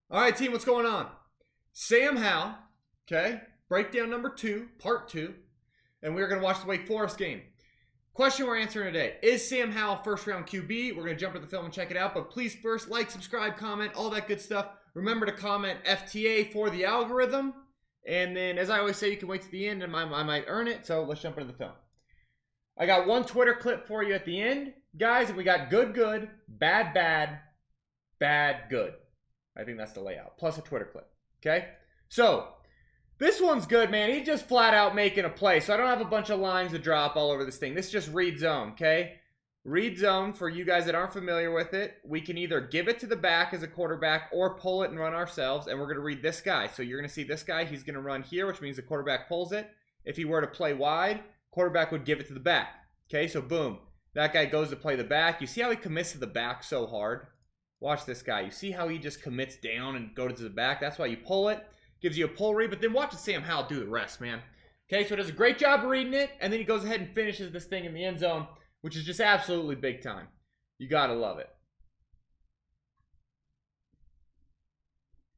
All right, team, what's going on? Sam Howell, okay? Breakdown number 2, part 2. And we're going to watch the Wake Forest game. Question we're answering today. Is Sam Howell first round QB? We're going to jump into the film and check it out. But please first like, subscribe, comment, all that good stuff. Remember to comment FTA for the algorithm. And then, as I always say, you can wait to the end and I might earn it. So let's jump into the film. I got one Twitter clip for you at the end. Guys, we got good, good, bad, bad, bad, good. I think that's the layout. Plus a Twitter clip. Okay? So, this one's good, man. He's just flat out making a play. So I don't have a bunch of lines to drop all over this thing. This is just read zone, okay? Read zone, for you guys that aren't familiar with it, we can either give it to the back as a quarterback or pull it and run ourselves. And we're going to read this guy. So you're going to see this guy. He's going to run here, which means the quarterback pulls it. If he were to play wide, quarterback would give it to the back. Okay, so boom. That guy goes to play the back. You see how he commits to the back so hard? Watch this guy. You see how he just commits down and goes to the back? That's why you pull it. Gives you a pull read, but then watch Sam Howell do the rest, man. Okay, so it does a great job of reading it, and then he goes ahead and finishes this thing in the end zone, which is just absolutely big time. You gotta love it.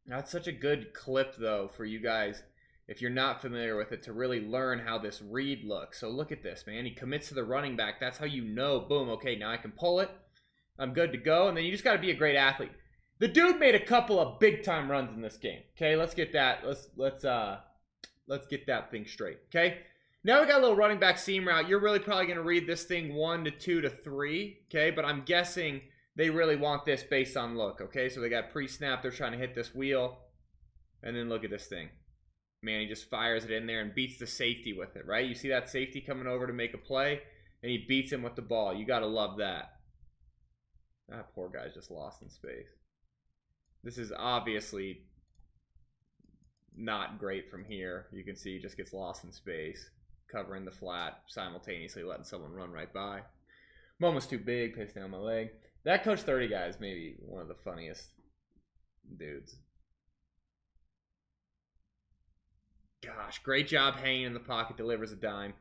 That's such a good clip, though, for you guys, if you're not familiar with it, to really learn how this read looks. So look at this, man. He commits to the running back. That's how you know, boom, okay, now I can pull it. I'm good to go, and then you just got to be a great athlete. The dude made a couple of big-time runs in this game. Okay, let's get that. Let's get that thing straight. Okay, now we got a little running back seam route. You're really probably going to read this thing 1 to 2 to 3. Okay, but I'm guessing they really want this based on look. Okay, so they got pre-snap. They're trying to hit this wheel, and then look at this thing. Man, he just fires it in there and beats the safety with it. Right? You see that safety coming over to make a play, and he beats him with the ball. You got to love that. That poor guy's just lost in space. This is obviously not great from here. You can see he just gets lost in space, covering the flat, simultaneously letting someone run right by. Moment's too big, pissed down my leg. That Coach 30 guy is maybe one of the funniest dudes. Gosh, great job hanging in the pocket, delivers a dime.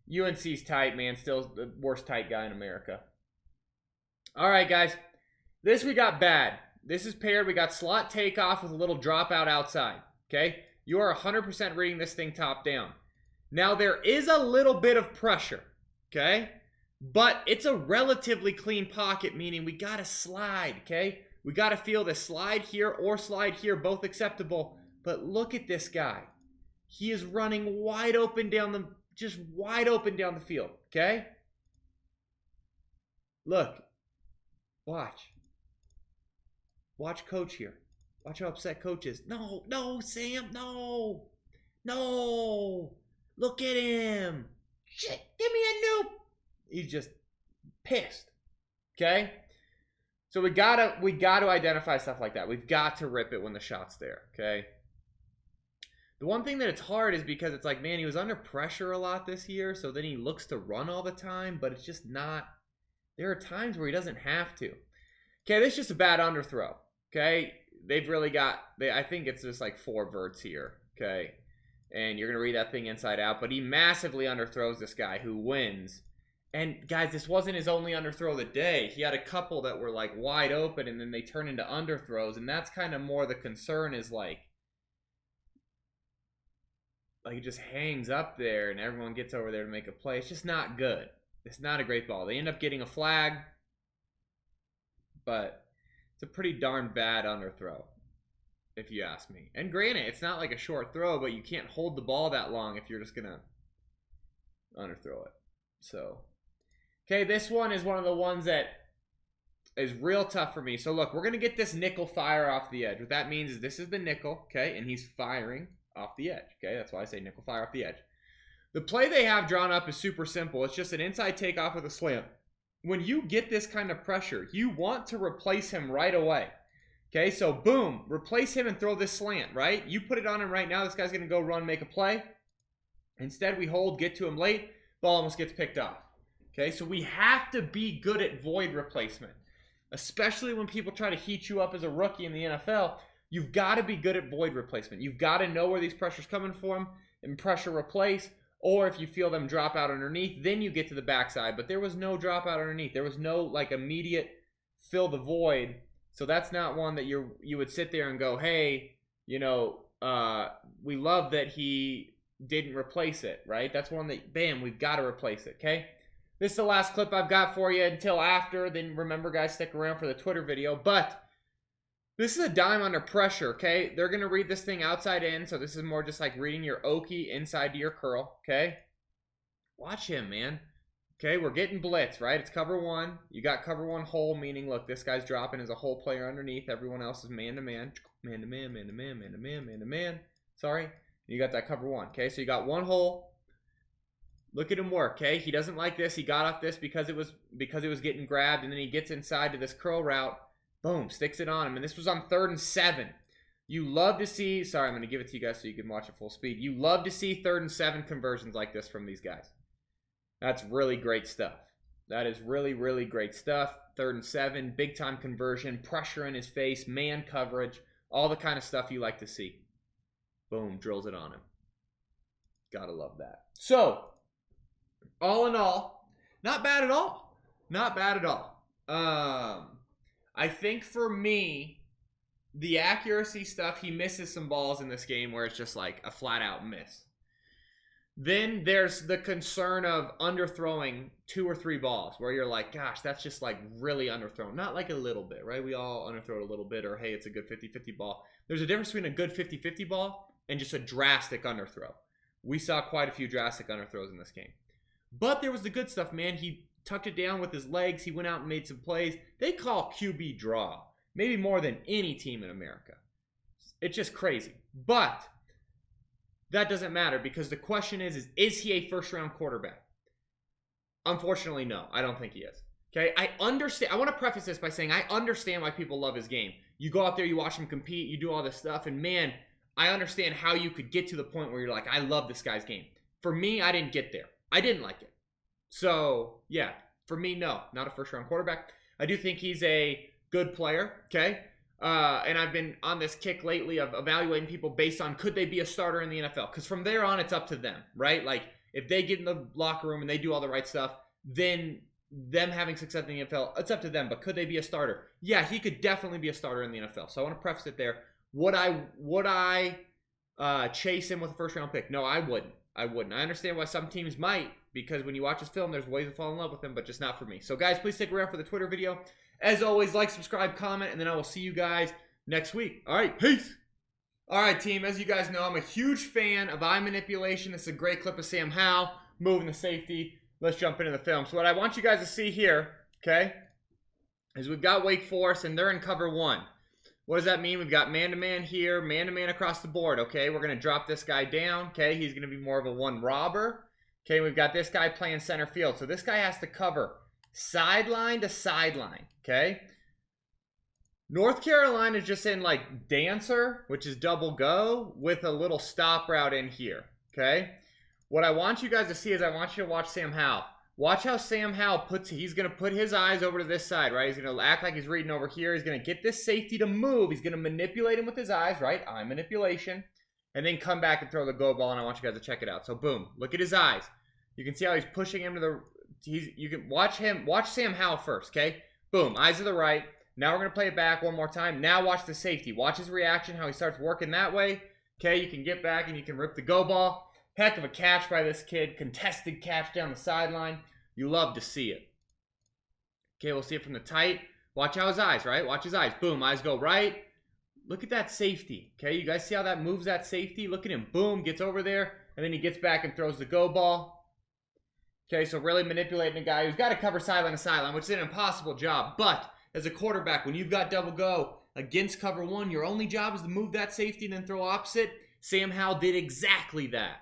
UNC's tight, man. Still the worst tight guy in America. All right, guys. This we got bad. This is paired. We got slot takeoff with a little dropout outside. Okay? You are 100% reading this thing top down. Now, there is a little bit of pressure. Okay? But it's a relatively clean pocket, meaning we got to slide. Okay? We got to feel the slide here or slide here, both acceptable. But look at this guy. He is running wide open down the, just wide open down the field. Okay? Look. Watch. Watch Coach here. Watch how upset Coach is. No, no, Sam, no. No. Look at him. Shit, give me a nope. He's just pissed. Okay? So we gotta identify stuff like that. We've got to rip it when the shot's there. Okay? The one thing that it's hard is because it's like, man, he was under pressure a lot this year, so then he looks to run all the time, but it's just not. There are times where he doesn't have to. Okay, this is just a bad underthrow. Okay, they've really got, I think it's just like 4 verts here. Okay, and you're going to read that thing inside out, but he massively underthrows this guy who wins. And guys, this wasn't his only underthrow of the day. He had a couple that were like wide open and then they turn into underthrows, and that's kind of more the concern is like he just hangs up there and everyone gets over there to make a play. It's just not good. It's not a great ball. They end up getting a flag, but it's a pretty darn bad underthrow, if you ask me. And granted, it's not like a short throw, but you can't hold the ball that long if you're just going to underthrow it. So, okay, this one is one of the ones that is real tough for me. So, look, we're going to get this nickel fire off the edge. What that means is this is the nickel, okay, and he's firing off the edge, okay? That's why I say nickel fire off the edge. The play they have drawn up is super simple. It's just an inside takeoff with a slant. When you get this kind of pressure, you want to replace him right away. Okay, so boom, replace him and throw this slant, right? You put it on him right now, this guy's going to go run, make a play. Instead, we hold, get to him late, ball almost gets picked off. Okay, so we have to be good at void replacement. Especially when people try to heat you up as a rookie in the NFL, you've got to be good at void replacement. You've got to know where these pressure's coming from and pressure replace. Or if you feel them drop out underneath, then you get to the backside. But there was no drop out underneath. There was no like immediate fill the void So that's not one that you would sit there and go, hey, you know, we love that he didn't replace it, right? That's one that, bam, we've got to replace it, okay? This is the last clip I've got for you until after. Then remember, guys, stick around for the Twitter video. But this is a dime under pressure, okay? They're going to read this thing outside in, so this is more just like reading your Oki inside to your curl, okay? Watch him, man. Okay, we're getting blitz, right? It's cover one. You got cover one hole, meaning, look, this guy's dropping as a hole player underneath. Everyone else is man-to-man. Man-to-man, man-to-man, man-to-man, man-to-man. Sorry. You got that cover one, okay? So you got one hole. Look at him work, okay? He doesn't like this. He got off this because it was getting grabbed, and then he gets inside to this curl route. Boom, sticks it on him. And this was on 3rd and 7. You love to see, sorry, I'm going to give it to you guys so you can watch it full speed. You love to see 3rd and 7 conversions like this from these guys. That's really great stuff. That is really, really great stuff. 3rd and 7, big time conversion, pressure in his face, man coverage, all the kind of stuff you like to see. Boom, drills it on him. Gotta love that. So, all in all, not bad at all. Not bad at all. I think for me, the accuracy stuff, he misses some balls in this game where it's just like a flat out miss. Then there's the concern of underthrowing 2 or 3 balls where you're like, gosh, that's just like really underthrown. Not like a little bit, right? We all underthrow it a little bit, or hey, it's a good 50-50 ball. There's a difference between a good 50-50 ball and just a drastic underthrow. We saw quite a few drastic underthrows in this game. But there was the good stuff, man. He tucked it down with his legs. He went out and made some plays. They call QB draw, maybe more than any team in America. It's just crazy. But that doesn't matter, because the question is he a first-round quarterback? Unfortunately, no. I don't think he is. Okay, I understand. I want to preface this by saying I understand why people love his game. You go out there, you watch him compete, you do all this stuff, and man, I understand how you could get to the point where you're like, I love this guy's game. For me, I didn't get there. I didn't like it. So, yeah, for me, no. Not a first-round quarterback. I do think he's a good player, okay? And I've been on this kick lately of evaluating people based on could they be a starter in the NFL? Because from there on, it's up to them, right? Like, if they get in the locker room and they do all the right stuff, then them having success in the NFL, it's up to them. But could they be a starter? Yeah, he could definitely be a starter in the NFL. So I want to preface it there. Would I chase him with a first-round pick? No, I wouldn't. I understand why some teams might, because when you watch his film, there's ways to fall in love with him, but just not for me. So, guys, please stick around for the Twitter video. As always, like, subscribe, comment, and then I will see you guys next week. All right, peace. All right, team, as you guys know, I'm a huge fan of eye manipulation. This is a great clip of Sam Howell moving the safety. Let's jump into the film. So what I want you guys to see here, okay, is we've got Wake Forest, and they're in cover 1. What does that mean? We've got man-to-man here, man-to-man across the board, okay? We're going to drop this guy down, okay? He's going to be more of a one robber. Okay, we've got this guy playing center field. So this guy has to cover sideline to sideline, okay? North Carolina is just in like dancer, which is double go, with a little stop route in here, okay? What I want you guys to see is I want you to watch Sam Howell. Watch how Sam Howell he's going to put his eyes over to this side, right? He's going to act like he's reading over here. He's going to get this safety to move. He's going to manipulate him with his eyes, right? Eye manipulation. And then come back and throw the go ball, and I want you guys to check it out. So, boom. Look at his eyes. You can see how he's pushing him to the... You can watch Sam Howell first, okay? Boom. Eyes to the right. Now we're going to play it back one more time. Now watch the safety. Watch his reaction, how he starts working that way. Okay, you can get back and you can rip the go ball. Heck of a catch by this kid. Contested catch down the sideline. You love to see it. Okay, we'll see it from the tight. Watch how his eyes, right? Watch his eyes. Boom, eyes go right. Look at that safety. Okay, you guys see how that moves that safety? Look at him. Boom, gets over there. And then he gets back and throws the go ball. Okay, so really manipulating a guy who's got to cover sideline to sideline, which is an impossible job. But as a quarterback, when you've got double go against cover 1, your only job is to move that safety and then throw opposite. Sam Howell did exactly that.